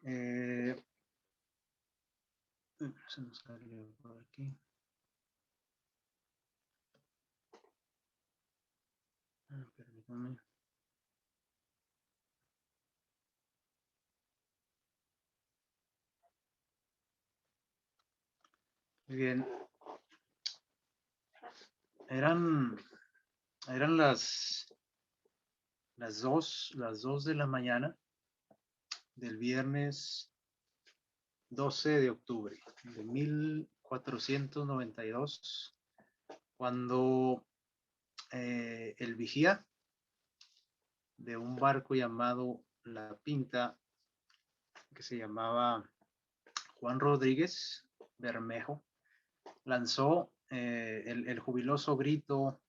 Eh, se nos salió por aquí. Permítame. Muy bien. Eran las 2 de la mañana del viernes 12 de octubre de 1492, cuando el vigía de un barco llamado La Pinta, que se llamaba Juan Rodríguez Bermejo, lanzó el jubiloso grito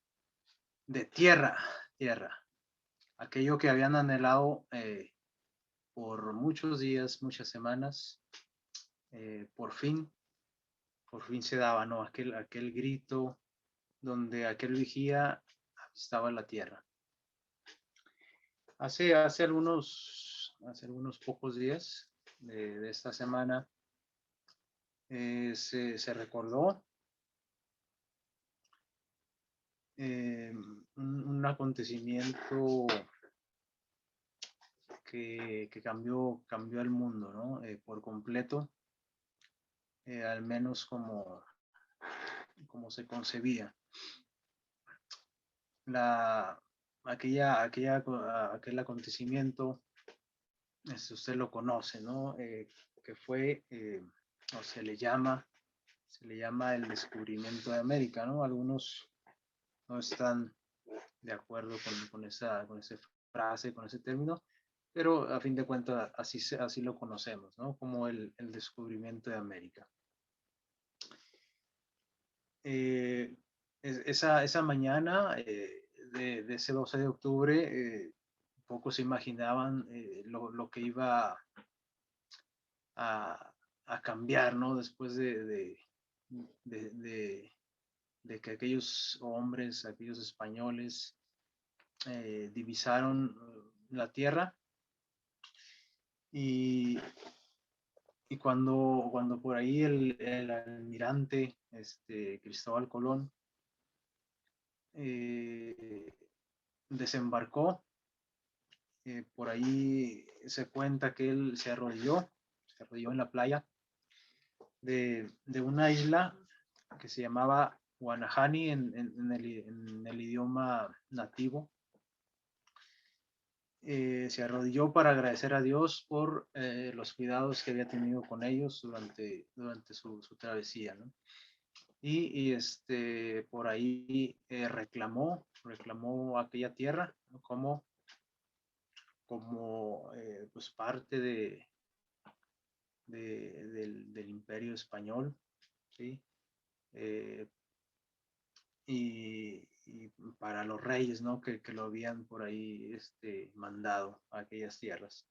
de tierra, tierra, aquello que habían anhelado por muchos días, muchas semanas. Por fin se daba, ¿no? Aquel grito donde aquel vigía avistaba la tierra. Hace algunos pocos días de esta semana se recordó un acontecimiento que cambió el mundo, ¿no? Por completo, al menos como se concebía. Aquel acontecimiento, usted lo conoce, ¿no? Que fue, o se le llama el descubrimiento de América, ¿no? Algunos no están de acuerdo con esa frase, con ese término, pero a fin de cuentas así lo conocemos, ¿no? Como el descubrimiento de América. Esa mañana de ese 12 de octubre, pocos se imaginaban lo que iba a cambiar, ¿no? Después de que aquellos hombres, aquellos españoles divisaron la tierra, y cuando por ahí el almirante Cristóbal Colón desembarcó, por ahí se cuenta que él se arrodilló en la playa de una isla que se llamaba Guanahani en el idioma nativo. Se arrodilló para agradecer a Dios por los cuidados que había tenido con ellos durante su travesía, ¿no? Y por ahí reclamó aquella tierra, ¿no? como pues parte del Imperio Español, ¿sí? Y para los reyes, ¿no? Que lo habían por ahí mandado a aquellas tierras.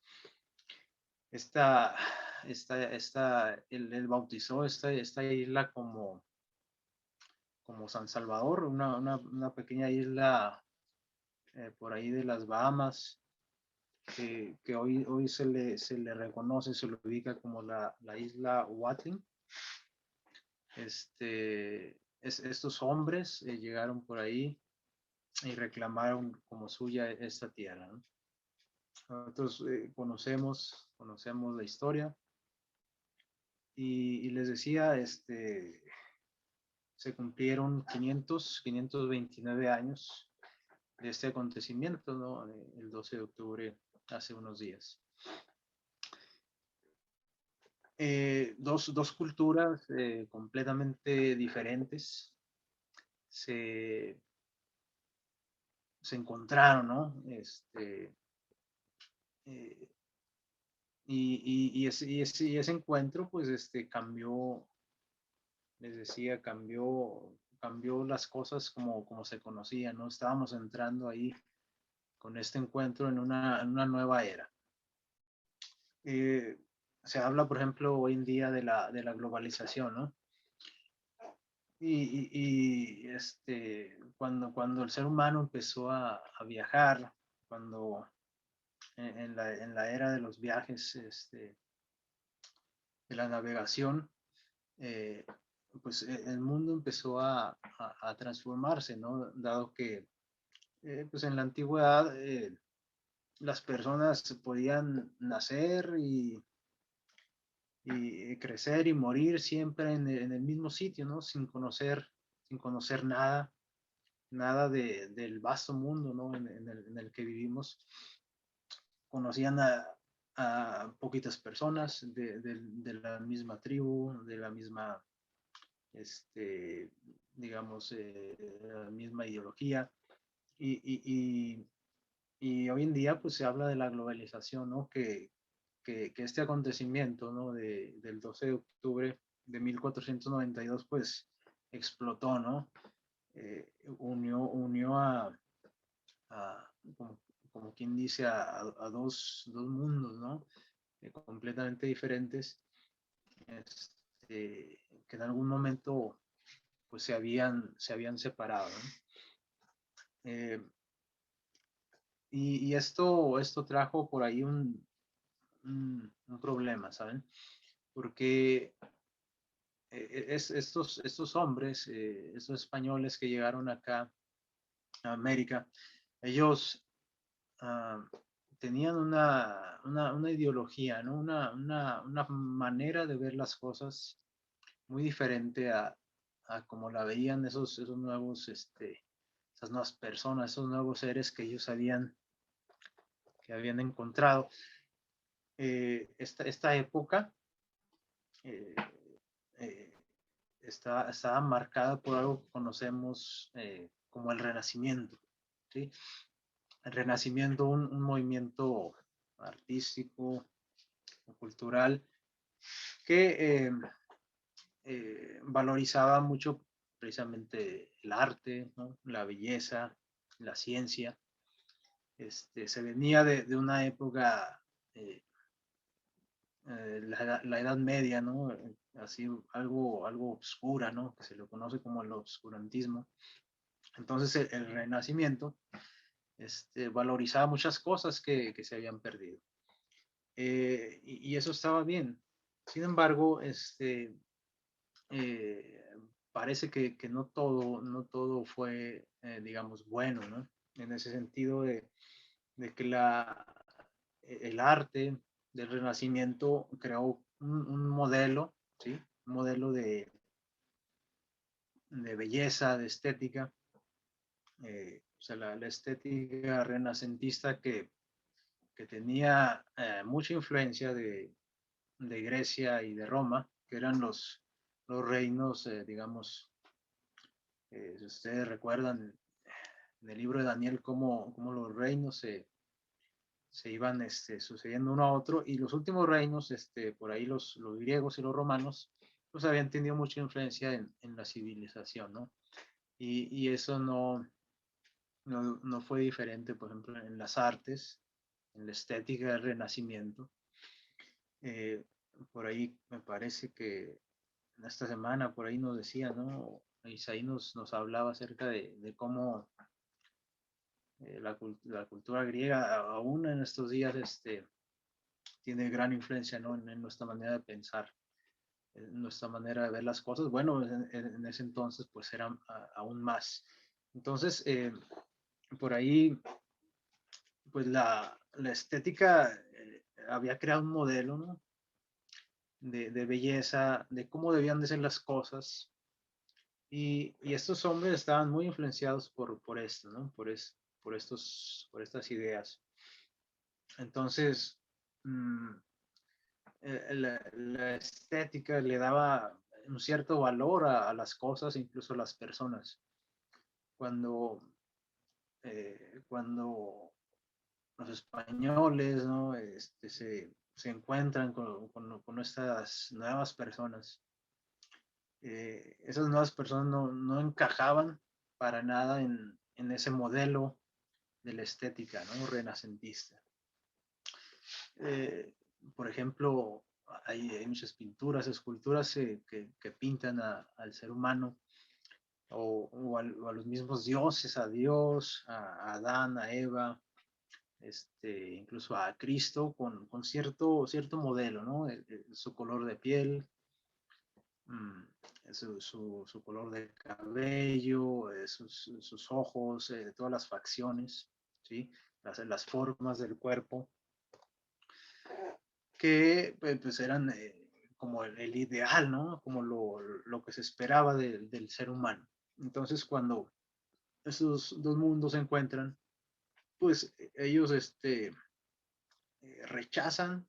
Él bautizó esta isla como San Salvador, una pequeña isla por ahí de las Bahamas, que hoy se le reconoce, se le ubica como la isla Watling. Estos hombres llegaron por ahí y reclamaron como suya esta tierra, ¿no? Nosotros conocemos la historia, y les decía, se cumplieron 529 años de este acontecimiento, ¿no? El 12 de octubre, hace unos días. Dos culturas completamente diferentes se encontraron, ¿no? Y ese encuentro, pues, cambió, les decía, cambió las cosas como se conocían, ¿no? Estábamos entrando ahí con este encuentro en una nueva era. Se habla, por ejemplo, hoy en día de la globalización, ¿no? Y cuando el ser humano empezó a viajar, cuando en la era de los viajes de la navegación, pues el mundo empezó a transformarse, ¿no? Dado que pues en la antigüedad las personas podían nacer y crecer y morir siempre en el mismo sitio, ¿no? Sin conocer nada, nada del vasto mundo, ¿no? En el que vivimos. Conocían a poquitas personas de la misma tribu, de la misma, este, digamos, la misma ideología. Y, y, y, y hoy en día, pues se habla de la globalización, ¿no? Que este acontecimiento, ¿no? Del 12 de octubre de 1492, pues explotó, ¿no? Unió a como, como, quien dice, a dos mundos, ¿no? Completamente diferentes, que en algún momento pues se habían separado, ¿no? Y esto trajo por ahí un problema, ¿saben? Porque estos hombres, estos españoles que llegaron acá a América, ellos uh, tenían una ideología, ¿no? Una manera de ver las cosas muy diferente a como la veían esos nuevos, esas nuevas personas, esos nuevos seres que ellos que habían encontrado. Esta época eh, eh, estaba marcada por algo que conocemos como el Renacimiento, ¿sí? El Renacimiento, un movimiento artístico, cultural, que valorizaba mucho precisamente el arte, ¿no? La belleza, la ciencia. Se venía de una época, la Edad Media, ¿no? Así algo oscura, ¿no? Que se lo conoce como el obscurantismo. Entonces el Renacimiento valorizaba muchas cosas que se habían perdido. Y eso estaba bien. Sin embargo, parece que no todo fue, digamos, bueno, ¿no? En ese sentido de que el arte del Renacimiento creó un modelo, ¿sí? Un modelo de belleza, de estética, o sea, la estética renacentista que tenía mucha influencia de Grecia y de Roma, que eran los reinos, digamos, si ustedes recuerdan en el libro de Daniel, cómo los reinos se iban sucediendo uno a otro, y los últimos reinos, por ahí los griegos y los romanos, pues habían tenido mucha influencia en la civilización, ¿no? Y eso no fue diferente, por ejemplo, en las artes, en la estética del Renacimiento. Eh, por ahí me parece que en esta semana, por ahí nos decía, ¿no? Isaí nos hablaba acerca de cómo la cultura griega, aún en estos días, tiene gran influencia, ¿no? En nuestra manera de pensar, en nuestra manera de ver las cosas. Bueno, en ese entonces, pues eran aún más. Entonces, por ahí, pues la estética había creado un modelo, ¿no? De belleza, de cómo debían de ser las cosas. Y estos hombres estaban muy influenciados por esto, ¿no? Por estas ideas. Entonces, la estética le daba un cierto valor a las cosas, incluso a las personas. Cuando, cuando los españoles, ¿no? Se encuentran con estas nuevas personas, esas nuevas personas no encajaban para nada en ese modelo de la estética, ¿no? Renacentista. Eh, por ejemplo, hay muchas pinturas, esculturas que pintan al ser humano o a los mismos dioses, a Dios, a Adán, a Eva, incluso a Cristo con cierto modelo, ¿no? Su color de piel, mm, su color de cabello, sus ojos, todas las facciones, ¿sí? Las formas del cuerpo, que pues eran como el ideal, ¿no? Como lo que se esperaba del ser humano. Entonces, cuando esos dos mundos se encuentran, pues ellos rechazan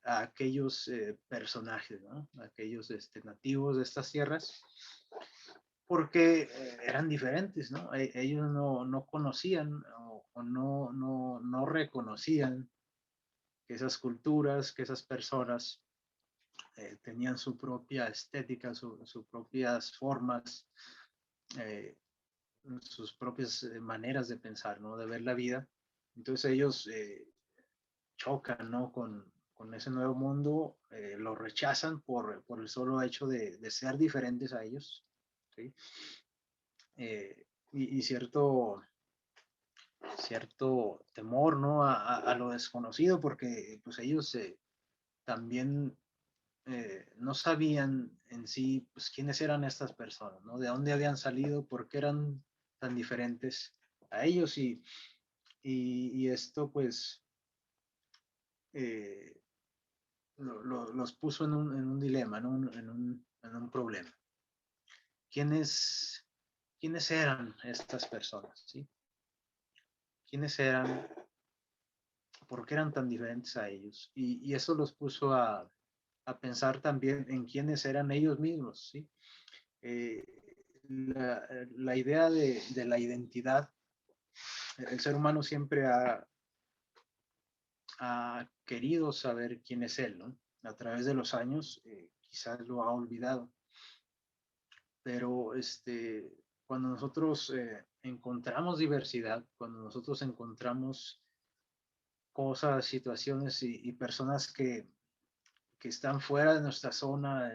a aquellos personajes, ¿no? Aquellos nativos de estas tierras, porque eran diferentes, ¿no? Ellos no conocían o no reconocían que esas culturas, que esas personas tenían su propia estética, sus propias formas, eh, sus propias maneras de pensar, ¿no? De ver la vida. Entonces ellos chocan, ¿no? Con ese nuevo mundo, lo rechazan por el solo hecho de ser diferentes a ellos, ¿sí? Y cierto temor, ¿no? A lo desconocido, porque pues ellos también no sabían en sí, pues, quiénes eran estas personas, ¿no? De dónde habían salido, por qué eran tan diferentes a ellos y esto, pues, eh, los puso en un dilema, ¿no? En un problema. ¿Quiénes, ¿Quiénes eran estas personas, sí? ¿Quiénes eran? ¿Por qué eran tan diferentes a ellos? Y eso los puso a pensar también en quiénes eran ellos mismos, ¿sí? Eh, la idea de la identidad, el ser humano siempre ha querido saber quién es él, ¿no? A través de los años, quizás lo ha olvidado, pero cuando nosotros encontramos diversidad, cuando nosotros encontramos cosas, situaciones y personas que están fuera de nuestra zona,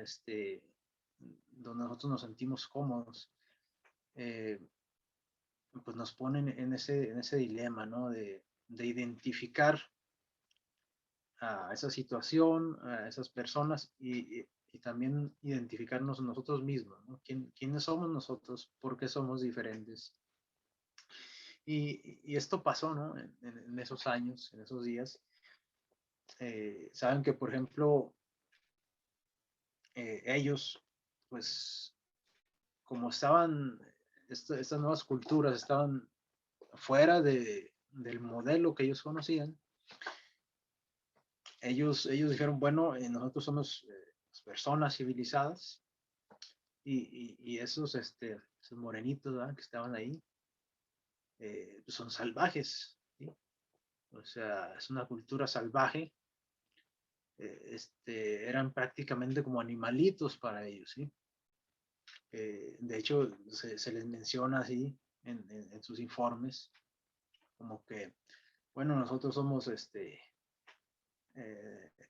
donde nosotros nos sentimos cómodos, eh, pues nos ponen en ese dilema, ¿no? De identificar a esa situación, a esas personas y también identificarnos nosotros mismos, ¿no? ¿Quiénes somos nosotros? ¿Por qué somos diferentes? Y esto pasó, ¿no? En esos años, en esos días. Saben que, por ejemplo, ellos, pues, como estaban, estas nuevas culturas estaban fuera del modelo que ellos conocían, ellos dijeron, bueno, nosotros somos personas civilizadas y esos morenitos, ¿verdad? Que estaban ahí, pues son salvajes, ¿sí? O sea, es una cultura salvaje, eran prácticamente como animalitos para ellos, ¿sí? De hecho, se les menciona así en sus informes, como que, bueno, nosotros somos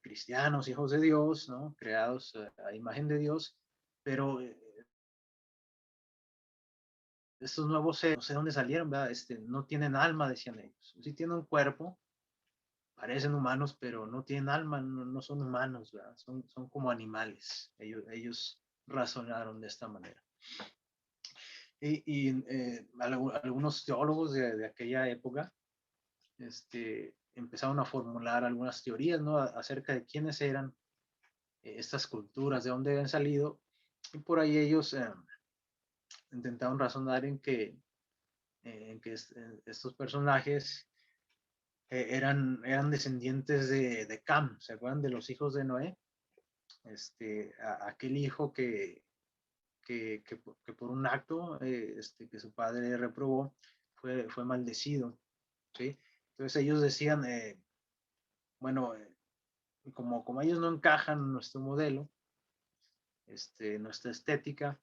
cristianos, hijos de Dios, ¿no? Creados a imagen de Dios, pero estos nuevos seres, no sé dónde salieron, ¿verdad? No tienen alma, decían ellos. Sí tienen un cuerpo, parecen humanos, pero no tienen alma, no son humanos, ¿verdad? Son como animales. Ellos razonaron de esta manera. Algunos teólogos de aquella época empezaron a formular algunas teorías, ¿no? Acerca de quiénes eran estas culturas, de dónde habían salido, y por ahí ellos intentaron razonar en que estos personajes eran descendientes de Cam, ¿se acuerdan de los hijos de Noé? Aquel hijo que por un acto que su padre reprobó fue maldecido, ¿sí? Entonces ellos decían, bueno, como ellos no encajan en nuestro modelo, nuestra estética,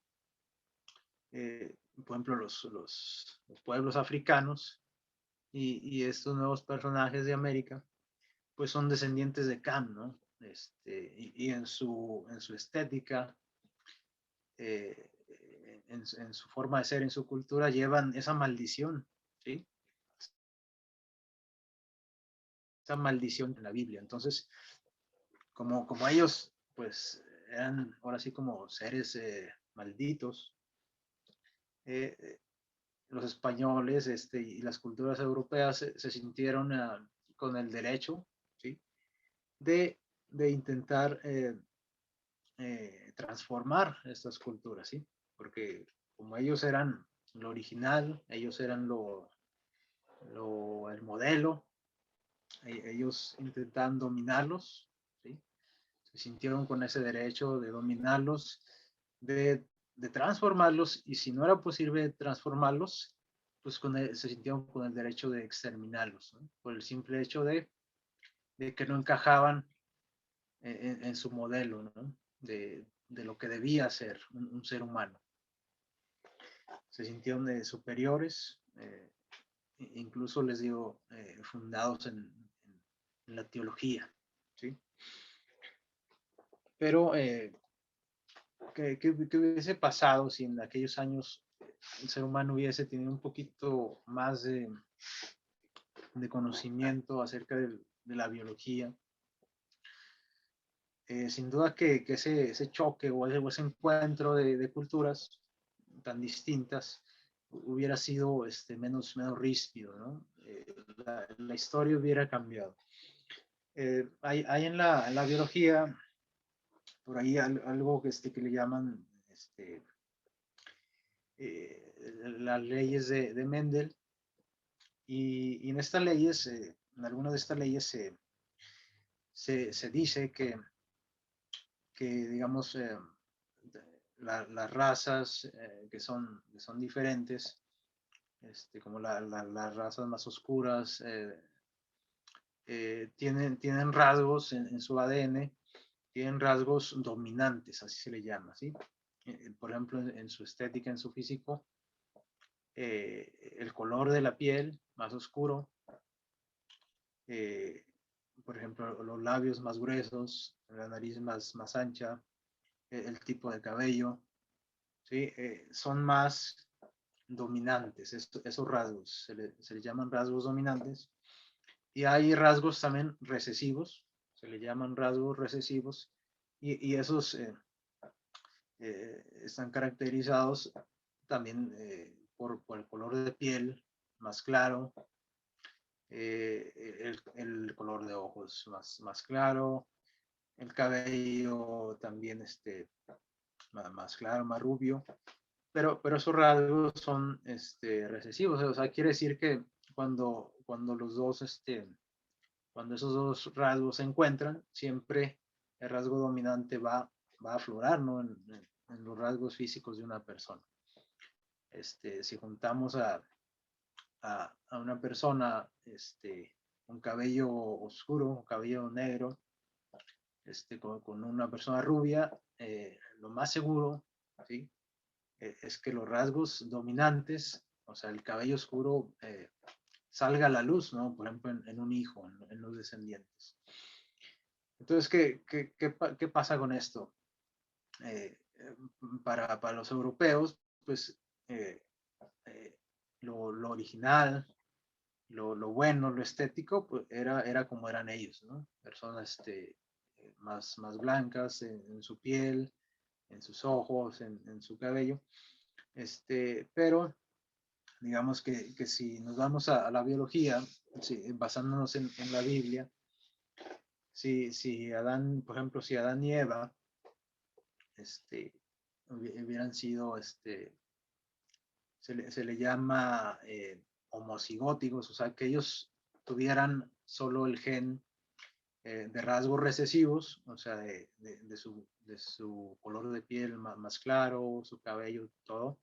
por ejemplo, los pueblos africanos y estos nuevos personajes de América, pues son descendientes de Cam, ¿no? Y en su estética, en su forma de ser, en su cultura, llevan esa maldición, ¿sí? esta maldición en la Biblia. Entonces, como ellos, pues, eran ahora sí como seres malditos, eh, los españoles y las culturas europeas se sintieron con el derecho, ¿sí? de intentar transformar estas culturas, ¿sí? Porque como ellos eran lo original, ellos eran el modelo, ellos intentaban dominarlos, ¿sí? Se sintieron con ese derecho de dominarlos, de transformarlos, y si no era posible transformarlos, pues se sintieron con el derecho de exterminarlos, ¿no? Por el simple hecho de que no encajaban en su modelo, ¿no? De lo que debía ser un ser humano. Se sintieron superiores, incluso les digo, fundados en la teología, ¿sí? Pero, ¿qué hubiese pasado si en aquellos años el ser humano hubiese tenido un poquito más de conocimiento acerca de la biología? Sin duda que ese choque o ese encuentro de culturas tan distintas hubiera sido menos ríspido, ¿no? La historia hubiera cambiado. Hay en la biología por ahí algo que le llaman las leyes de Mendel, y en estas leyes, en algunas de estas leyes se dice que digamos, las razas que son diferentes, como las razas más oscuras, tienen rasgos en su ADN, tienen rasgos dominantes, así se le llama, ¿sí? Por ejemplo, en su estética, en su físico, el color de la piel más oscuro, eh, por ejemplo, los labios más gruesos, la nariz más ancha, el tipo de cabello, ¿sí? Son más dominantes, esos rasgos, se le llaman rasgos dominantes, y hay rasgos también recesivos, se le llaman rasgos recesivos, y esos están caracterizados también por el color de piel más claro, el color de ojos más claro, el cabello también más claro, más rubio, pero esos rasgos son recesivos, o sea, quiere decir que cuando los dos, cuando esos dos rasgos se encuentran, siempre el rasgo dominante va a aflorar, ¿no? En los rasgos físicos de una persona. Si juntamos a una persona, con cabello oscuro, un cabello negro, con una persona rubia, lo más seguro, ¿sí? Es que los rasgos dominantes, o sea, el cabello oscuro, salga a la luz, ¿no? Por ejemplo, en un hijo, en los descendientes. Entonces, ¿qué pasa con esto? Para los europeos, pues lo original, lo bueno, lo estético, pues era como eran ellos, ¿no? Personas más blancas en su piel, en sus ojos, en su cabello. Pero digamos que si nos vamos a la biología, basándonos en la Biblia, si Adán, por ejemplo, si Adán y Eva hubieran sido, se le llama homocigóticos, o sea, que ellos tuvieran solo el gen de rasgos recesivos, o sea, de su color de piel más claro, su cabello, todo.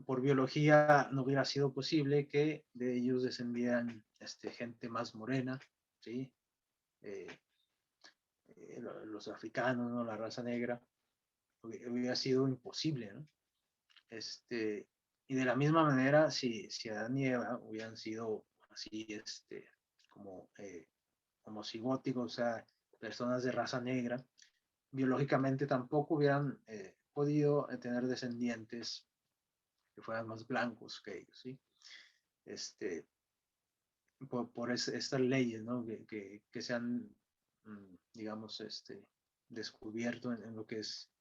Por biología no hubiera sido posible que de ellos descendieran gente más morena, ¿sí? Eh, los africanos, ¿no? La raza negra, hubiera sido imposible, ¿no? Y de la misma manera, si Adán y Eva hubieran sido así, como homocigóticos, o sea, personas de raza negra, biológicamente tampoco hubieran podido tener descendientes que fueran más blancos que ellos, ¿sí? estas leyes, ¿no? que se han, digamos, descubierto en lo que es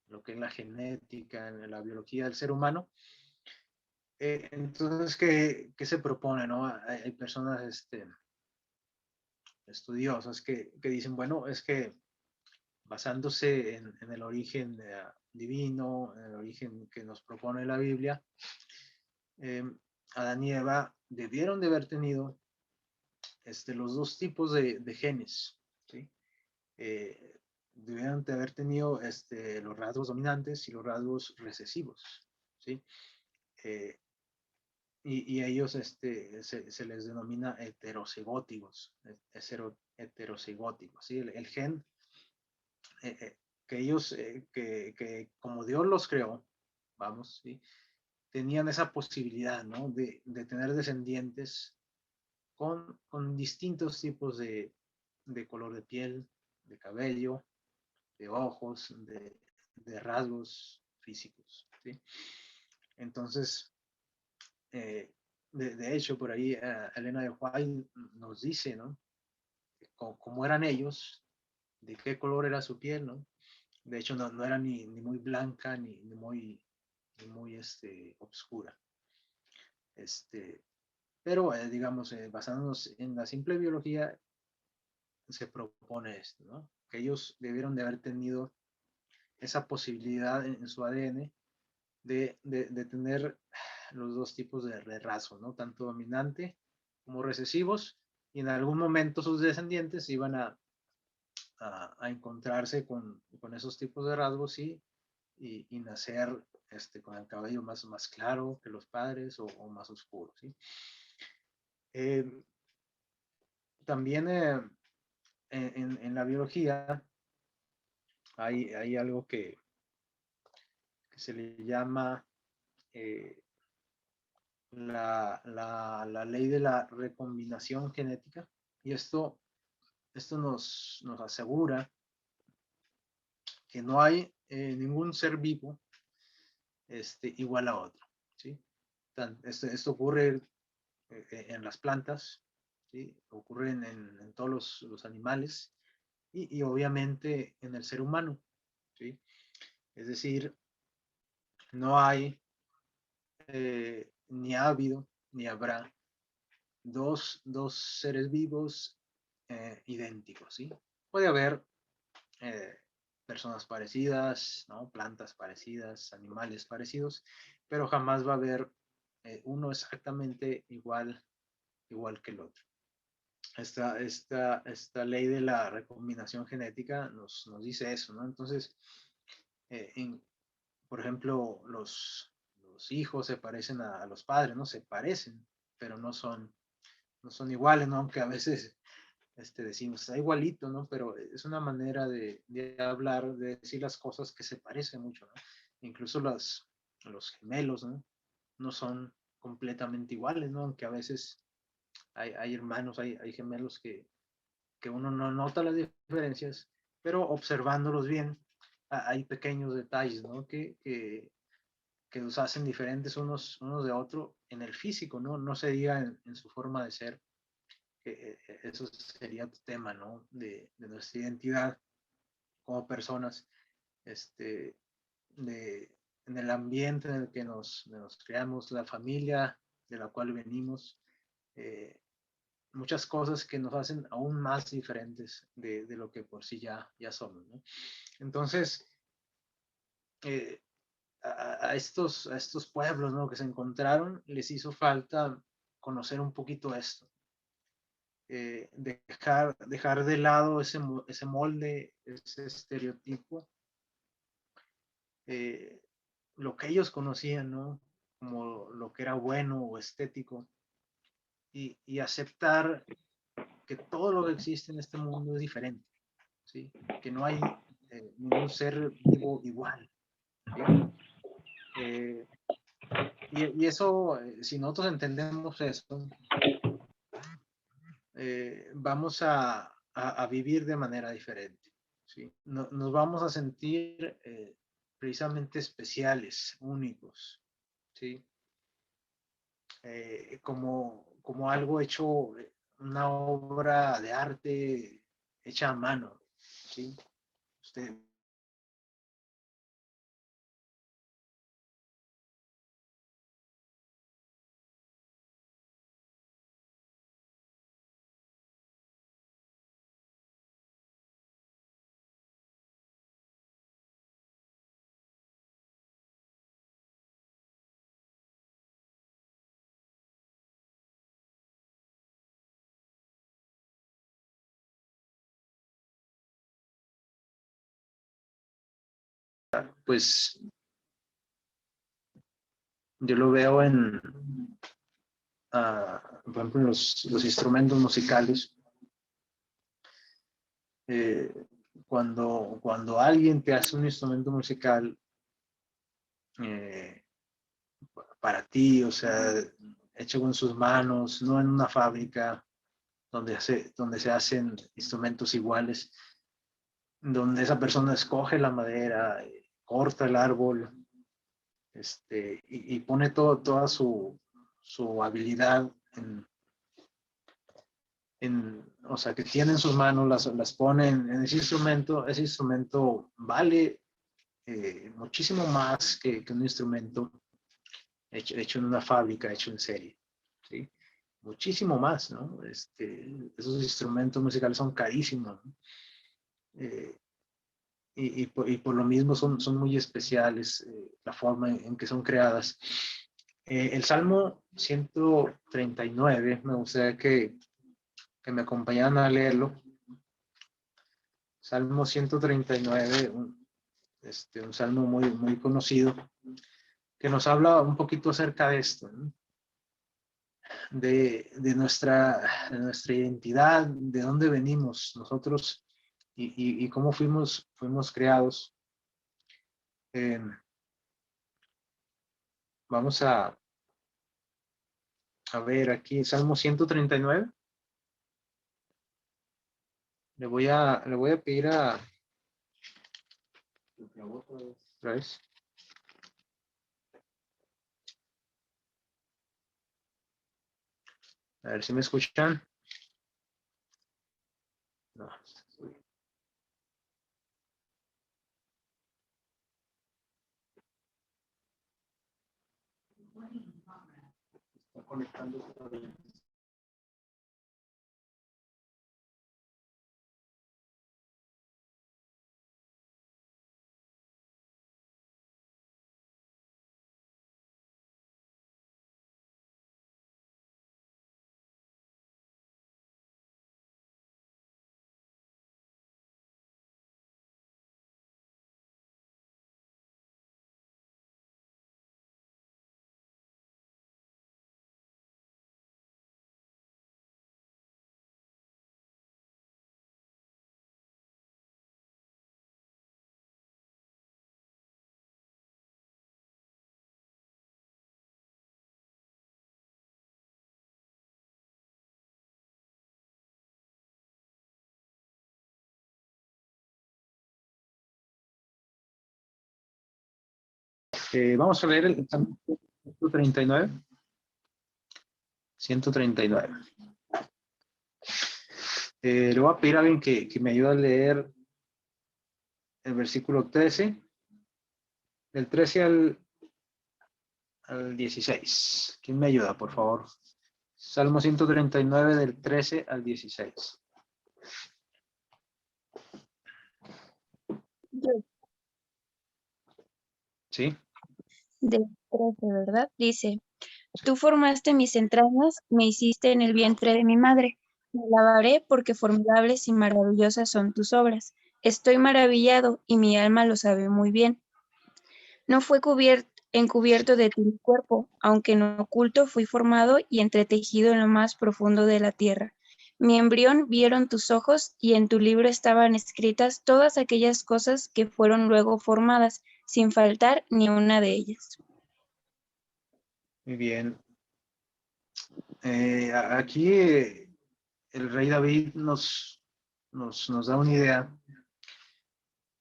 la genética, en la biología del ser humano. Entonces, ¿qué se propone, no? Hay personas estudiosas que dicen, bueno, es que basándose en el origen divino, en el origen que nos propone la Biblia, Adán y Eva debieron de haber tenido los dos tipos de genes, ¿sí? Debieron de haber tenido los rasgos dominantes y los rasgos recesivos, ¿sí? Eh, y a ellos se les denomina heterocigóticos, heterocigóticos, ¿sí? El gen que ellos, que como Dios los creó, vamos, ¿sí? Tenían esa posibilidad, ¿no? De tener descendientes con distintos tipos de color de piel, de cabello, de ojos, de rasgos físicos, ¿sí? Entonces, de hecho, por ahí Elena de White nos dice, ¿no? Cómo eran ellos, de qué color era su piel, ¿no? De hecho, no era ni muy blanca ni muy obscura. Pero, digamos, basándonos en la simple biología, se propone esto, ¿no? Que ellos debieron de haber tenido esa posibilidad en su ADN de tener los dos tipos de rasgos, ¿no? Tanto dominante como recesivos, y en algún momento sus descendientes iban a encontrarse con esos tipos de rasgos y nacer con el cabello más claro que los padres o más oscuro, ¿sí? Eh, También en la biología hay algo que se le llama la ley de la recombinación genética, y esto nos asegura que no hay ningún ser vivo igual a otro, ¿sí? Esto ocurre en las plantas, ¿sí? Ocurre en todos los animales y obviamente en el ser humano, ¿sí? Es decir, no hay, ni ha habido, ni habrá dos seres vivos idénticos, ¿sí? Puede haber eh, personas parecidas, ¿no? Plantas parecidas, animales parecidos, pero jamás va a haber uno exactamente igual que el otro. Esta ley de la recombinación genética nos dice eso, ¿no? Entonces, por ejemplo, los hijos se parecen a los padres, ¿no? Se parecen, pero no son iguales, ¿no? Aunque a veces decimos, está igualito, ¿no? Pero es una manera de hablar, de decir las cosas que se parecen mucho, ¿no? Incluso los gemelos, ¿no? No son completamente iguales, ¿no? Aunque a veces hay hermanos, hay gemelos que uno no nota las diferencias, pero observándolos bien, hay pequeños detalles, ¿no? Que los hacen diferentes unos de otro en el físico, ¿no? No se diga en su forma de ser. Eso sería tu tema, ¿no? De nuestra identidad como personas, en el ambiente en el que nos creamos, la familia de la cual venimos, muchas cosas que nos hacen aún más diferentes de lo que por sí ya somos, ¿no? Entonces, a estos pueblos, ¿no? Que se encontraron, les hizo falta conocer un poquito esto. Dejar de lado ese molde, ese estereotipo, lo que ellos conocían, ¿no? Como lo que era bueno o estético, y aceptar que todo lo que existe en este mundo es diferente, ¿sí? Que no hay ningún ser vivo igual, ¿sí? Y eso, si nosotros entendemos eso, vamos a vivir de manera diferente, ¿sí? Nos vamos a sentir precisamente especiales, únicos, ¿sí? como algo hecho, una obra de arte hecha a mano, ¿sí? Usted, pues, yo lo veo en, por ejemplo, en los instrumentos musicales. Eh, cuando alguien te hace un instrumento musical eh, para ti, o sea, hecho con sus manos, no en una fábrica donde se hacen instrumentos iguales, donde esa persona escoge la madera, corta el árbol, y pone toda su habilidad o sea, que tiene en sus manos, las pone en ese instrumento vale muchísimo más que un instrumento hecho en una fábrica, hecho en serie, ¿sí? Muchísimo más, ¿no? Esos instrumentos musicales son carísimos, ¿no? Eh, y por lo mismo son muy especiales la forma en que son creadas. El Salmo 139, me gustaría que me acompañaran a leerlo. Salmo 139, un salmo muy conocido, que nos habla un poquito acerca de esto, ¿no? de nuestra identidad, de dónde venimos nosotros y cómo fuimos creados. Eh, Vamos a ver aquí, Salmo 139. Le voy a pedir a... ¿Otra vez? A ver si me escuchan. No. Está conectando. Vamos a leer el Salmo 139. 139. Le voy a pedir a alguien que me ayude a leer el versículo 13, del 13 al 16. ¿Quién me ayuda, por favor? Salmo 139, del 13 al 16. Yo, ¿Sí? del 13, ¿verdad? Dice, tú formaste mis entrañas, me hiciste en el vientre de mi madre. Me alabaré porque formidables y maravillosas son tus obras. Estoy maravillado y mi alma lo sabe muy bien. No fue encubierto de ti mi cuerpo, aunque en oculto fui formado y entretejido en lo más profundo de la tierra. Mi embrión vieron tus ojos y en tu libro estaban escritas todas aquellas cosas que fueron luego formadas, sin faltar ni una de ellas. Muy bien. Aquí el rey David nos da una idea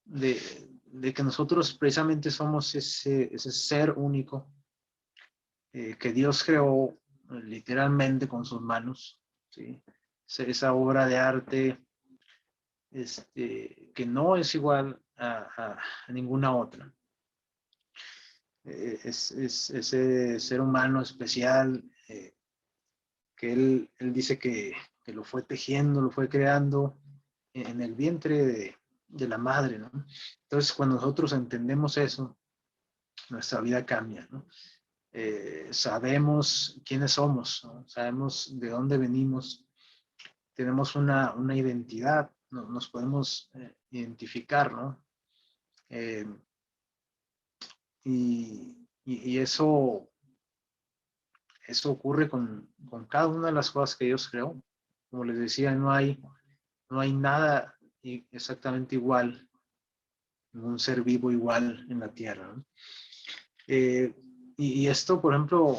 de que nosotros precisamente somos ese ser único que Dios creó literalmente con sus manos, ¿sí? Esa obra de arte que no es igual a ninguna otra. Es ese ser humano especial que él dice que lo fue tejiendo, lo fue creando en el vientre de la madre, ¿no? Entonces, cuando nosotros entendemos eso, nuestra vida cambia, ¿no? Sabemos quiénes somos, ¿no? Sabemos de dónde venimos, tenemos una identidad, ¿no? Nos podemos identificar, ¿no? Y eso ocurre con cada una de las cosas que Dios creó. Como les decía, no hay nada exactamente igual, ningún ser vivo igual en la tierra, ¿no? Y esto, por ejemplo,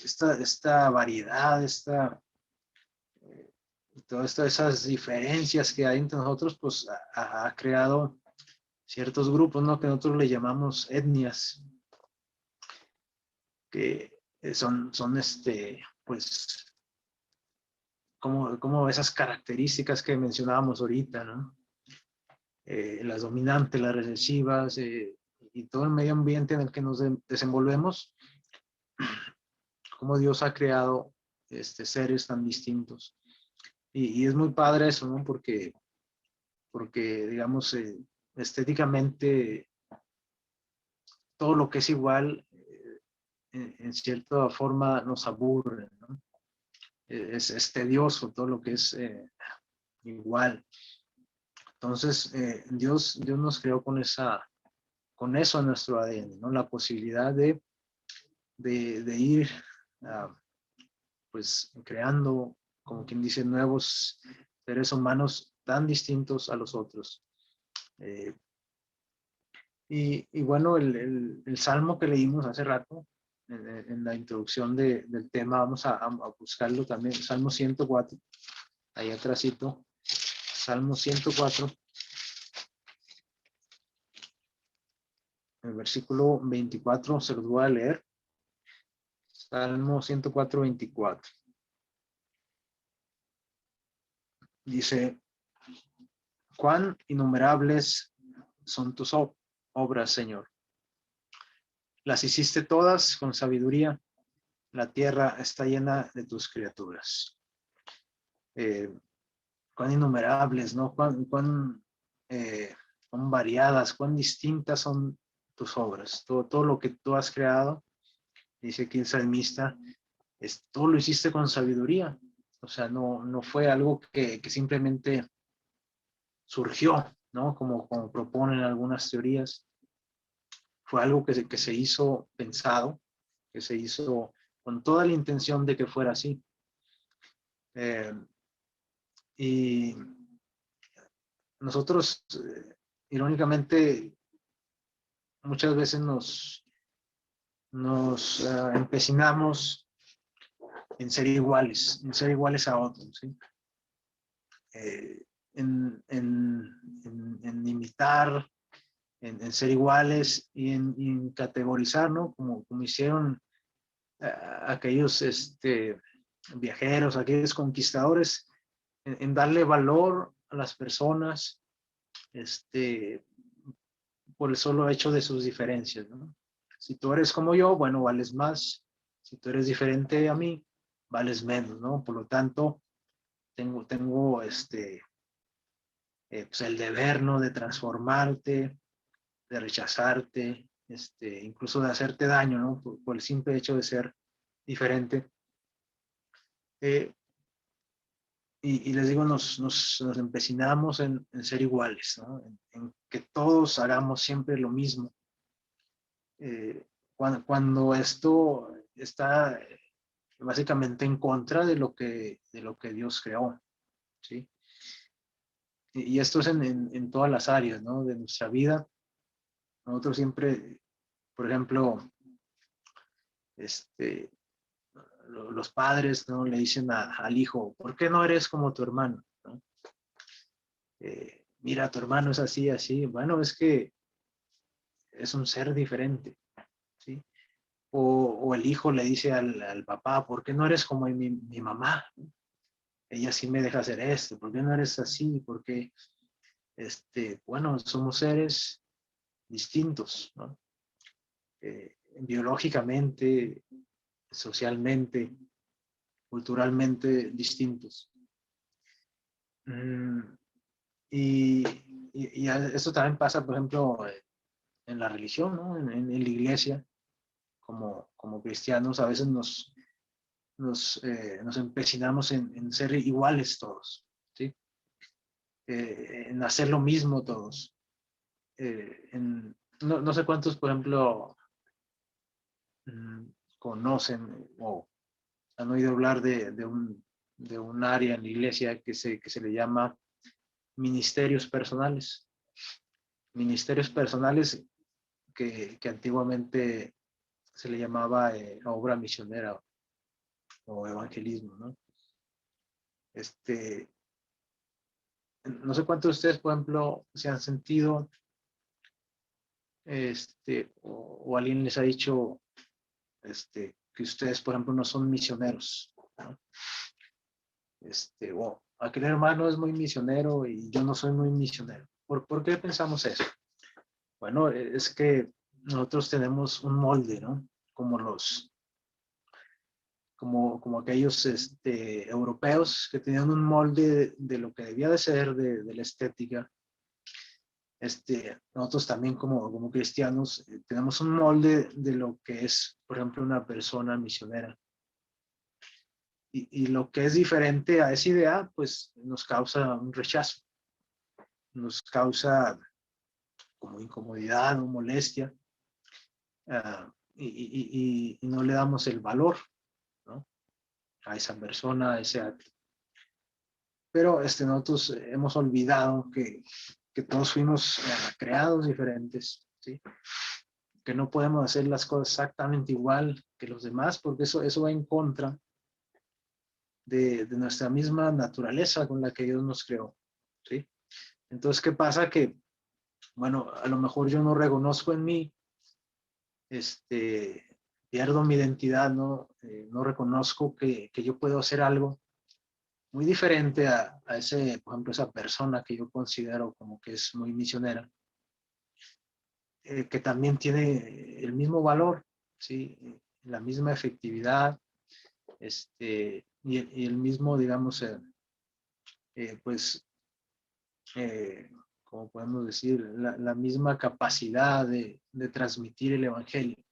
esta variedad, todas esas diferencias que hay entre nosotros, pues ha creado ciertos grupos, ¿no? Que nosotros le llamamos etnias, que son pues, como esas características que mencionábamos ahorita, ¿no? Las dominantes, las recesivas, y todo el medio ambiente en el que nos desenvolvemos, cómo Dios ha creado seres tan distintos. Y es muy padre eso, ¿no? Porque digamos, estéticamente, todo lo que es igual, en cierta forma nos aburre, ¿no? Es tedioso todo lo que es igual. Entonces, Dios nos creó con eso en nuestro ADN, ¿no? La posibilidad de ir pues creando, como quien dice, nuevos seres humanos tan distintos a los otros. Y bueno, el salmo que leímos hace rato, en la introducción del tema, vamos a buscarlo también, Salmo 104, ahí atrásito, Salmo 104, el versículo 24, se los voy a leer. Salmo 104, 24. Dice, cuán innumerables son tus obras, Señor. Las hiciste todas con sabiduría. La tierra está llena de tus criaturas. Cuán innumerables, ¿no? Cuán variadas, cuán distintas son tus obras. Todo lo que tú has creado, dice aquí el salmista, todo lo hiciste con sabiduría. O sea, no fue algo que simplemente surgió, ¿no? Como proponen algunas teorías. Fue algo que se hizo pensado, que se hizo con toda la intención de que fuera así. Y nosotros, irónicamente, muchas veces nos empecinamos en ser iguales a otros, ¿sí? En imitar, en ser iguales y en categorizar, ¿no? Como hicieron aquellos viajeros, aquellos conquistadores, en darle valor a las personas por el solo hecho de sus diferencias, ¿no? Si tú eres como yo, bueno, vales más. Si tú eres diferente a mí, vales menos, ¿no? Por lo tanto, tengo pues el deber, ¿no? De transformarte, de rechazarte, incluso de hacerte daño, ¿no? Por el simple hecho de ser diferente. Y les digo, nos empecinamos en ser iguales, ¿no? En que todos hagamos siempre lo mismo. Cuando esto está básicamente en contra de lo que Dios creó, ¿sí? Y esto es en todas las áreas, ¿no? De nuestra vida. Nosotros siempre, por ejemplo, los padres, ¿no? Le dicen al hijo, ¿por qué no eres como tu hermano? ¿No? Mira, tu hermano es así, así. Bueno, es que es un ser diferente, ¿sí? O el hijo le dice al papá, ¿por qué no eres como mi mamá? Ella sí me deja hacer esto, ¿por qué no eres así? Porque, bueno, somos seres distintos, ¿no? Biológicamente, socialmente, culturalmente distintos. Y eso también pasa, por ejemplo, en la religión, ¿no? En la iglesia, como cristianos, a veces nos empecinamos en ser iguales todos, ¿sí? En hacer lo mismo todos. No sé cuántos, por ejemplo, conocen o han oído hablar de un área en la iglesia que se le llama ministerios personales. Ministerios personales que antiguamente se le llamaba obra misionera o evangelismo, ¿no? No sé cuántos de ustedes, por ejemplo, se han sentido, o alguien les ha dicho, que ustedes, por ejemplo, no son misioneros, ¿no? O aquel hermano es muy misionero y yo no soy muy misionero. ¿Por qué pensamos eso? Bueno, es que nosotros tenemos un molde, ¿no? Como aquellos europeos que tenían un molde de lo que debía de ser, de la estética. Nosotros también como cristianos tenemos un molde de lo que es, por ejemplo, una persona misionera. Y lo que es diferente a esa idea, pues nos causa un rechazo, nos causa como incomodidad o molestia, y no le damos el valor, ¿no? A esa persona, a ese acto. Pero nosotros hemos olvidado que todos fuimos creados diferentes, ¿sí? Que no podemos hacer las cosas exactamente igual que los demás, porque eso va en contra de nuestra misma naturaleza con la que Dios nos creó, ¿sí? Entonces, ¿qué pasa? Que, bueno, a lo mejor yo no reconozco en mí, pierdo mi identidad, ¿no? No reconozco que yo puedo hacer algo muy diferente a ese, por ejemplo, esa persona que yo considero como que es muy misionera, que también tiene el mismo valor, ¿sí? La misma efectividad, y el mismo, digamos, pues, como podemos decir, la misma capacidad de transmitir el evangelio,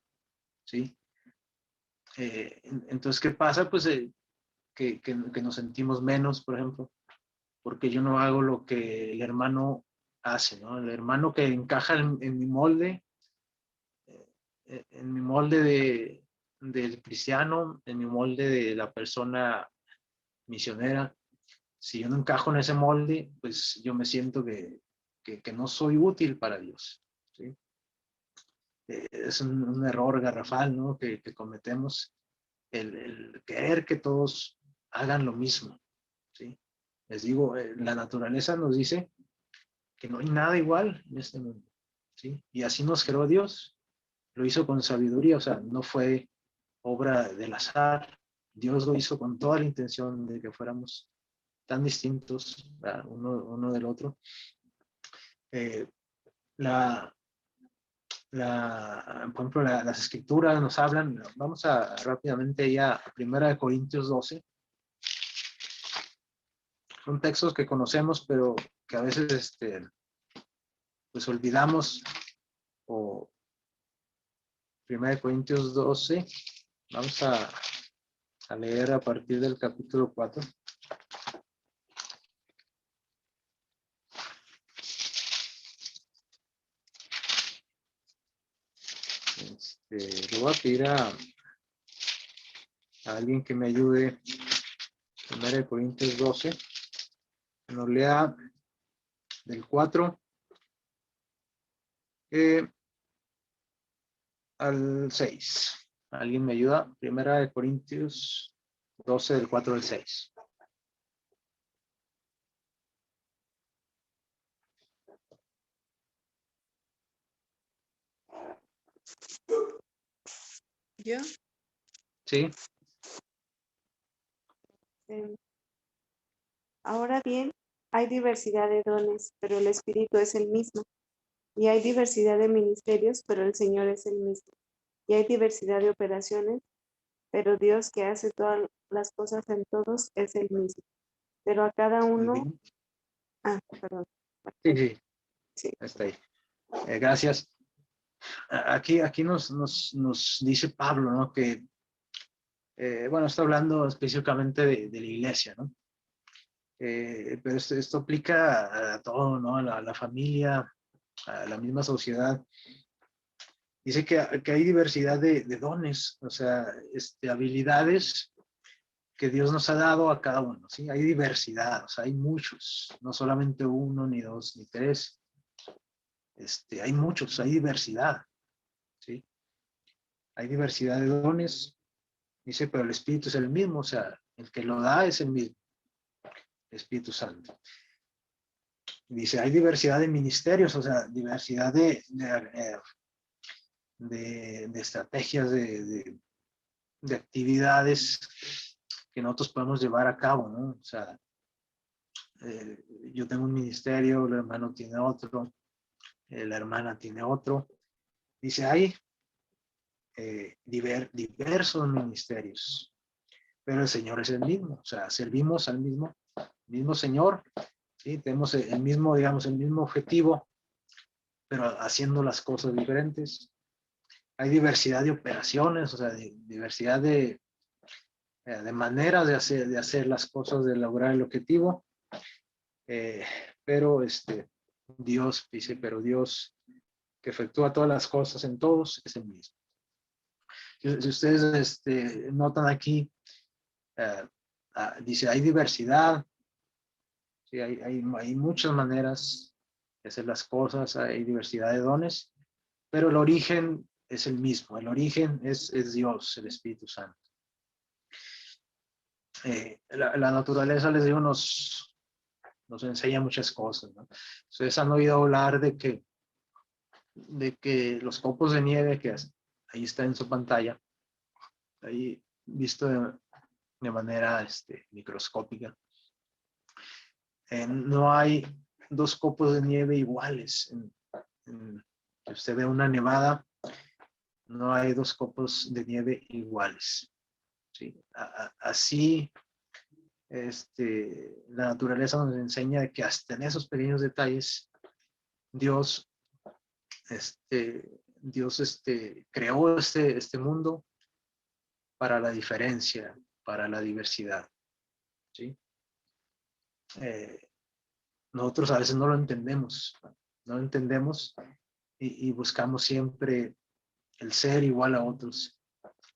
¿sí? Entonces, ¿qué pasa? Pues que nos sentimos menos, por ejemplo, porque yo no hago lo que el hermano hace, ¿no? El hermano que encaja en mi molde, en mi molde del cristiano, en mi molde de la persona misionera. Si yo no encajo en ese molde, pues yo me siento que no soy útil para Dios, ¿sí? Es un error garrafal, ¿no? Que cometemos, el querer que todos hagan lo mismo, ¿sí? Les digo, la naturaleza nos dice que no hay nada igual en este mundo, ¿sí? Y así nos creó Dios, lo hizo con sabiduría, o sea, no fue obra del azar. Dios lo hizo con toda la intención de que fuéramos tan distintos, uno del otro. Eh, la, por ejemplo, las escrituras nos hablan, vamos a rápidamente ya a 1 Corintios 12. Son textos que conocemos, pero que a veces pues olvidamos. O 1 Corintios 12, vamos a leer a partir del capítulo 4. Le voy a pedir a alguien que me ayude. 1 Corintios 12, que nos lea del 4 al 6. ¿Alguien me ayuda? 1 Corintios 12, del 4 al 6. Yo, Sí, eh, ahora bien, hay diversidad de dones, pero el Espíritu es el mismo. Y hay diversidad de ministerios, pero el Señor es el mismo. Y hay diversidad de operaciones, pero Dios que hace todas las cosas en todos es el mismo. Pero a cada muy uno, bien. perdón, Sí, sí, sí, está ahí. Gracias. Aquí nos dice Pablo, ¿no? Que, bueno, está hablando específicamente de la iglesia, ¿no? Pero esto aplica a todo, ¿no? A la familia, a la misma sociedad. Dice que hay diversidad de dones, o sea, habilidades que Dios nos ha dado a cada uno, ¿sí? Hay diversidad, o sea, hay muchos, no solamente uno, ni dos, ni tres. Hay muchos, hay diversidad, ¿sí? Hay diversidad de dones, dice, pero el Espíritu es el mismo, o sea, el que lo da es el mismo, el Espíritu Santo. Dice, hay diversidad de ministerios, o sea, diversidad de estrategias, de actividades que nosotros podemos llevar a cabo, ¿no? O sea, yo tengo un ministerio, el hermano tiene otro, la hermana tiene otro. Dice, hay diversos ministerios, pero el Señor es el mismo, o sea, servimos al mismo Señor, ¿sí? Tenemos el mismo, digamos, el mismo objetivo, pero haciendo las cosas diferentes. Hay diversidad de operaciones, o sea, diversidad de maneras de hacer las cosas, de lograr el objetivo, pero Dios dice, pero Dios que efectúa todas las cosas en todos es el mismo. Si ustedes notan aquí, dice, hay diversidad, ¿sí? Hay muchas maneras de hacer las cosas, hay diversidad de dones, pero el origen es el mismo, el origen es Dios, el Espíritu Santo. La naturaleza, les digo, nos enseña muchas cosas, ¿no? Ustedes han oído hablar de que los copos de nieve, que ahí está en su pantalla, ahí visto de manera microscópica, no hay dos copos de nieve iguales. Que usted ve una nevada, no hay dos copos de nieve iguales, ¿sí? Así, la naturaleza nos enseña que hasta en esos pequeños detalles, Dios, Dios creó este mundo para la diferencia, para la diversidad, ¿sí? Nosotros a veces no lo entendemos y buscamos siempre el ser igual a otros.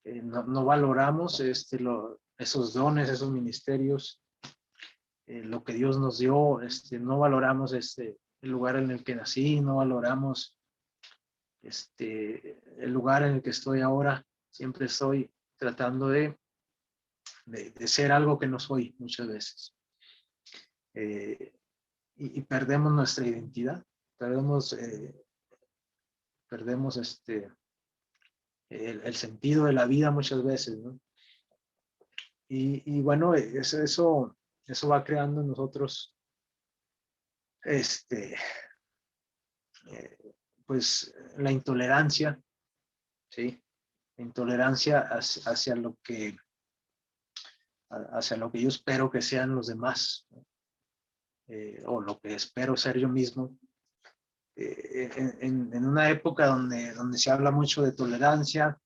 No valoramos esos dones, esos ministerios, lo que Dios nos dio, no valoramos el lugar en el que nací, no valoramos el lugar en el que estoy ahora. Siempre estoy tratando de ser algo que no soy muchas veces. Y perdemos nuestra identidad, perdemos el sentido de la vida muchas veces, ¿no? Y bueno, eso va creando en nosotros, pues, la intolerancia, ¿sí? La intolerancia hacia lo que yo espero que sean los demás, ¿no? O lo que espero ser yo mismo. En una época donde se habla mucho de tolerancia,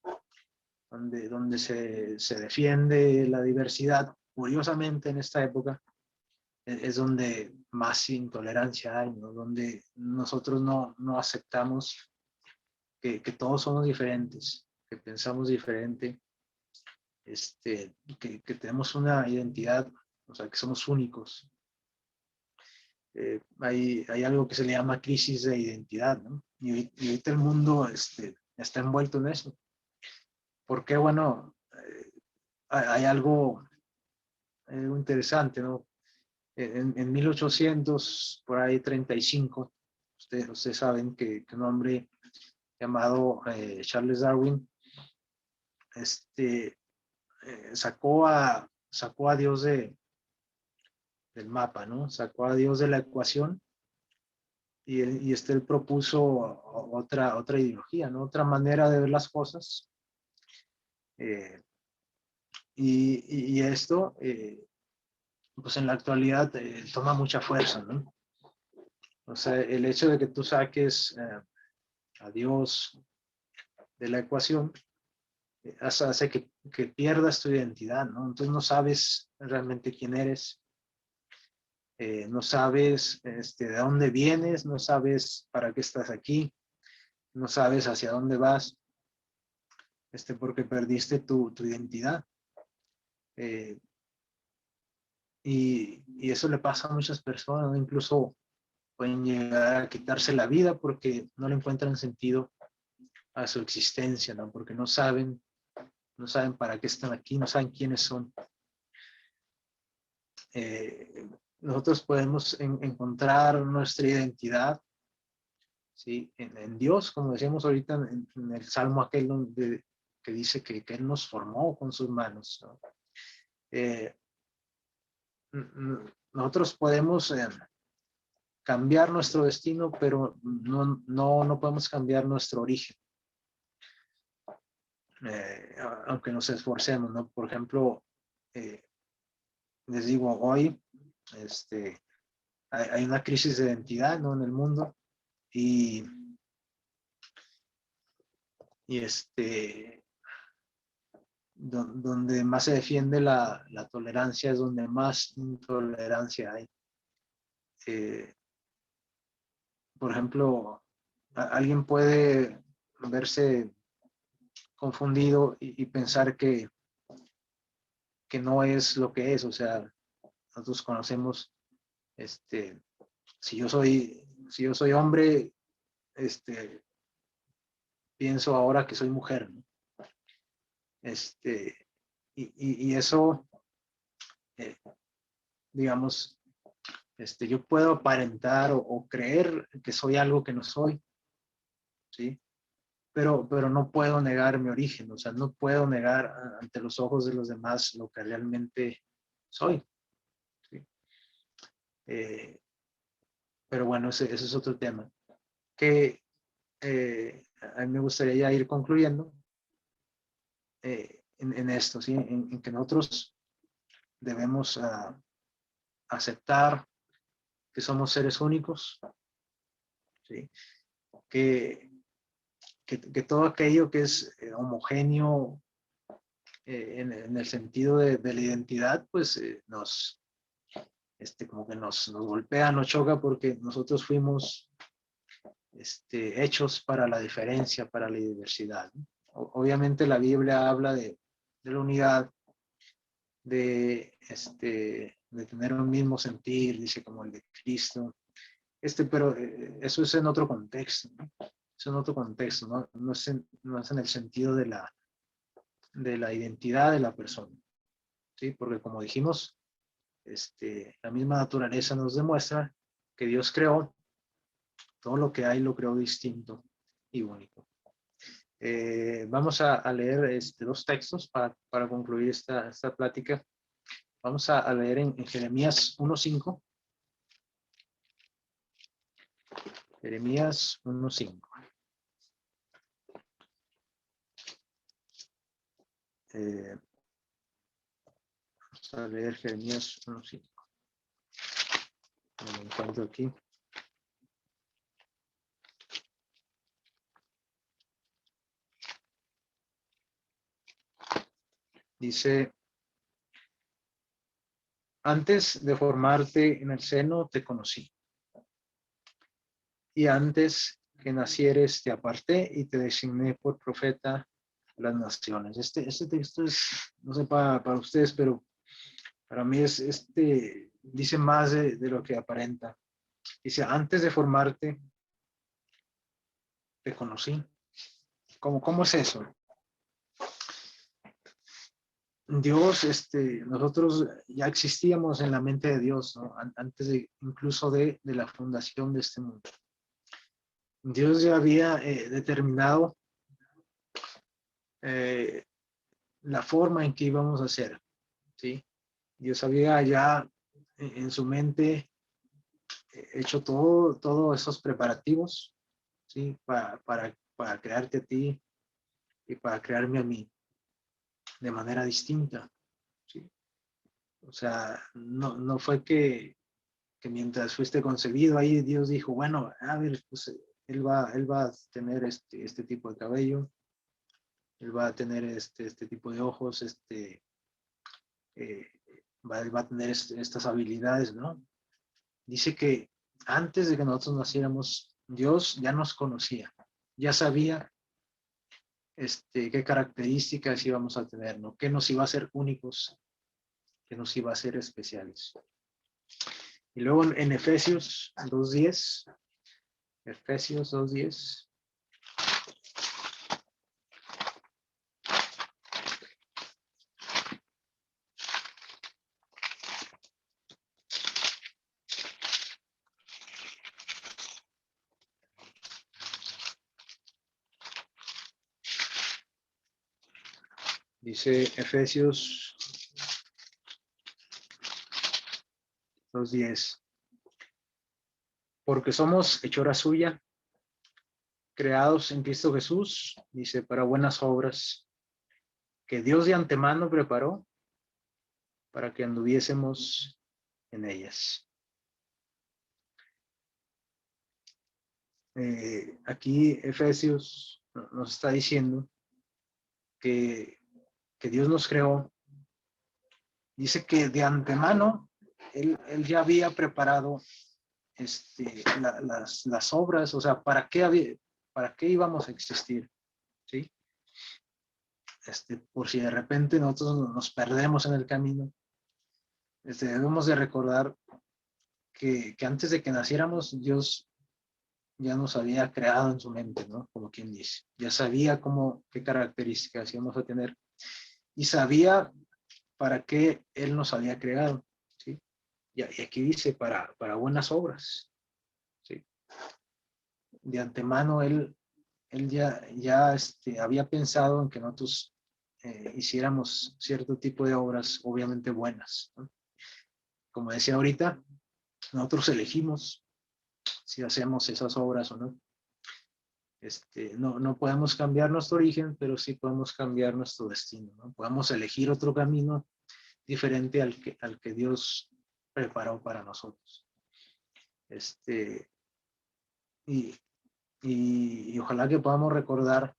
donde se defiende la diversidad, curiosamente en esta época es donde más intolerancia hay, ¿no? Donde nosotros no aceptamos que todos somos diferentes, que pensamos diferente, que tenemos una identidad, o sea, que somos únicos. Hay algo que se le llama crisis de identidad, ¿no? Y ahorita el mundo está envuelto en eso. Porque, bueno, hay algo interesante, ¿no? En 1800, por ahí 35, ustedes saben que un hombre llamado Charles Darwin sacó a Dios del mapa, ¿no? Sacó a Dios de la ecuación y él propuso otra ideología, ¿no? Otra manera de ver las cosas. Y esto, pues en la actualidad toma mucha fuerza, ¿no? O sea, el hecho de que tú saques a Dios de la ecuación hace que pierdas tu identidad, ¿no? Entonces no sabes realmente quién eres, no sabes de dónde vienes, no sabes para qué estás aquí, no sabes hacia dónde vas, porque perdiste tu identidad. Y eso le pasa a muchas personas, ¿no? Incluso pueden llegar a quitarse la vida porque no le encuentran sentido a su existencia, ¿no? Porque no saben para qué están aquí, no saben quiénes son. Nosotros podemos encontrar nuestra identidad, ¿sí? En Dios, como decíamos ahorita en el Salmo aquel donde, que dice que Él nos formó con sus manos, ¿no? Nosotros podemos cambiar nuestro destino, pero no podemos cambiar nuestro origen, aunque nos esforcemos, ¿no? Por ejemplo, les digo, hoy hay una crisis de identidad, ¿no? En el mundo y donde más se defiende la tolerancia es donde más intolerancia hay. Por ejemplo, alguien puede verse confundido y pensar que no es lo que es. O sea, nosotros conocemos, si yo soy hombre, pienso ahora que soy mujer, ¿no? Y eso, digamos, yo puedo aparentar o creer que soy algo que no soy, ¿sí? Pero no puedo negar mi origen, o sea, no puedo negar ante los ojos de los demás lo que realmente soy, ¿sí? Pero bueno, ese es otro tema que a mí me gustaría ya ir concluyendo en esto, ¿sí? En que nosotros debemos aceptar que somos seres únicos, ¿sí? Que todo aquello que es homogéneo en el sentido de la identidad, pues como que nos golpea, nos choca porque nosotros fuimos hechos para la diferencia, para la diversidad, ¿no? Obviamente la Biblia habla de la unidad, de tener un mismo sentir, dice como el de Cristo, pero eso es en otro contexto, ¿no? Es en otro contexto, ¿no? No es en el sentido de la identidad de la persona, ¿sí? Porque como dijimos, la misma naturaleza nos demuestra que Dios creó todo lo que hay, lo creó distinto y único. Vamos a leer dos textos para concluir esta plática. Vamos a leer en Jeremías 1:5. Jeremías 1:5. Vamos a leer Jeremías 1:5. Me encuentro aquí. Dice: antes de formarte en el seno te conocí, y antes que nacieres te aparté y te designé por profeta a las naciones. Este texto es, no sé para ustedes, pero para mí dice más de lo que aparenta. Dice: antes de formarte te conocí. ¿Cómo es eso? Dios, nosotros ya existíamos en la mente de Dios, ¿no? Antes incluso de la fundación de este mundo. Dios ya había determinado la forma en que íbamos a hacer, ¿sí? Dios había ya en su mente hecho todos esos preparativos, ¿sí? Para crearte a ti y para crearme a mí de manera distinta, ¿sí? O sea, no fue que mientras fuiste concebido ahí Dios dijo, bueno, a ver, pues él va a tener este tipo de cabello, él va a tener este tipo de ojos, él va a tener estas habilidades, ¿no? Dice que antes de que nosotros naciéramos, Dios ya nos conocía, ya sabía qué características íbamos a tener, ¿no? Qué nos iba a hacer únicos, qué nos iba a hacer especiales. Y luego en Efesios 2:10, Efesios 2:10. Dice Efesios 2:10. Porque somos hechura suya, creados en Cristo Jesús, dice, para buenas obras, que Dios de antemano preparó para que anduviésemos en ellas. Aquí Efesios nos está diciendo que Dios nos creó. Dice que de antemano él ya había preparado las obras, o sea, ¿para qué íbamos a existir? ¿Sí? Por si de repente nosotros nos perdemos en el camino, debemos de recordar que antes de que naciéramos, Dios ya nos había creado en su mente, ¿no? Como quien dice. Ya sabía qué características íbamos a tener y sabía para qué Él nos había creado, ¿sí? Y aquí dice, para buenas obras, ¿sí? De antemano Él ya había pensado en que nosotros hiciéramos cierto tipo de obras, obviamente buenas, ¿no? Como decía ahorita, nosotros elegimos si hacemos esas obras o no. No podemos cambiar nuestro origen, pero sí podemos cambiar nuestro destino, ¿no? Podemos elegir otro camino diferente al que Dios preparó para nosotros. Y ojalá que podamos recordar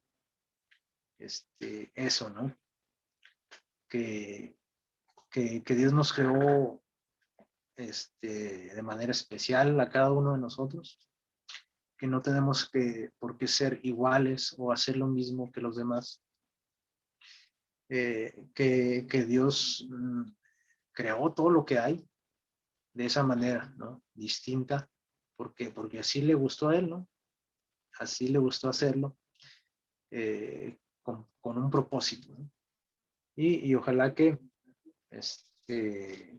eso, ¿no? Que Dios nos creó de manera especial a cada uno de nosotros, que no tenemos por qué ser iguales o hacer lo mismo que los demás, que Dios creó todo lo que hay de esa manera, ¿no? Distinta, porque así le gustó a Él, ¿no? Así le gustó hacerlo, con un propósito, ¿no? Y ojalá que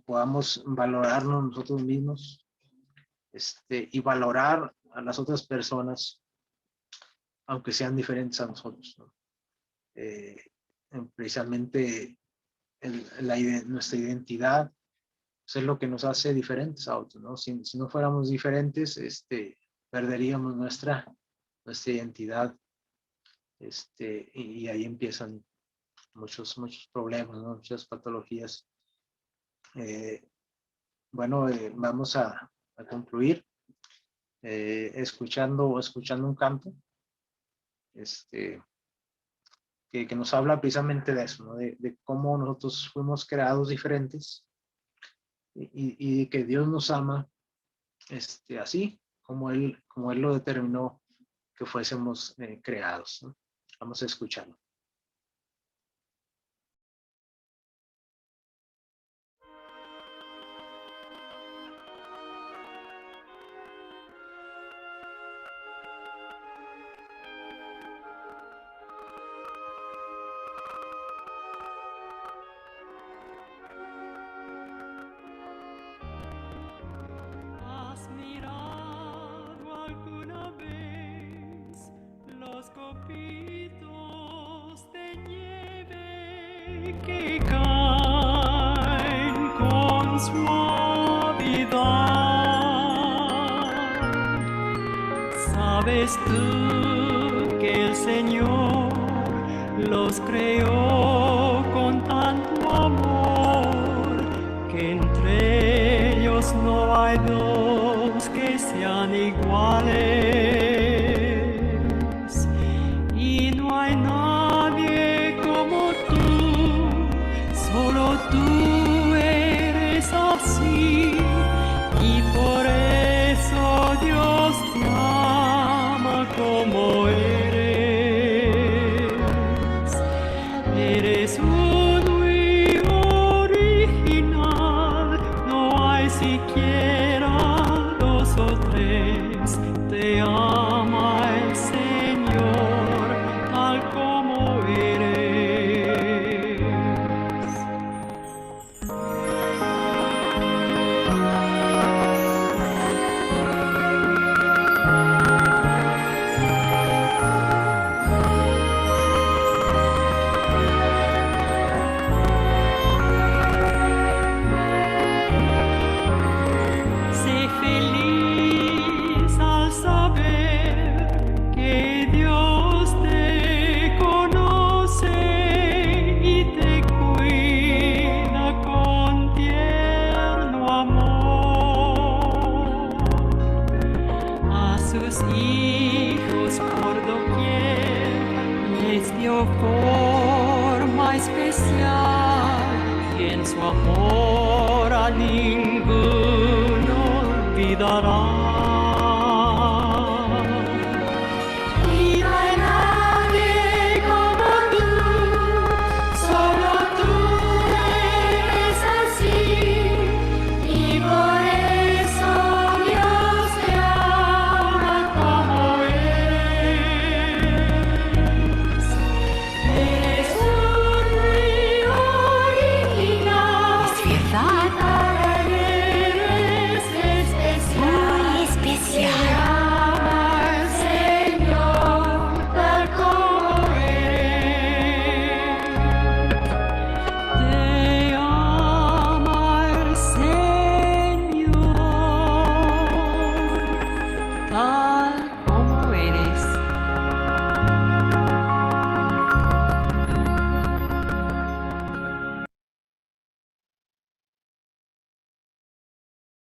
podamos valorarnos nosotros mismos, y valorar a las otras personas, aunque sean diferentes a nosotros, ¿no? Precisamente nuestra identidad es lo que nos hace diferentes a otros, ¿no? Si no fuéramos diferentes, perderíamos nuestra identidad, y ahí empiezan muchos problemas, ¿no? Muchas patologías. Bueno, vamos a concluir escuchando un canto que nos habla precisamente de eso, ¿no? De cómo nosotros fuimos creados diferentes y que Dios nos ama así como Él lo determinó que fuésemos creados, ¿no? Vamos a escucharlo. ¿Has mirado alguna vez los copitos que caen con suavidad. ¿Sabes tú que el Señor los creó con tanto amor, que entre ellos no hay dos que sean iguales? Y no hay nadie como tú, solo tú eres así, y por eso Dios te ama como eres. Eres uno y original, no hay siquiera dos o tres. Te ama el Señor tal como eres. Sé feliz al saber que Dios te conoce y te cuida con tierno amor. A sus hijos por doquier les dio forma especial, y en su amor a ninguno olvidará.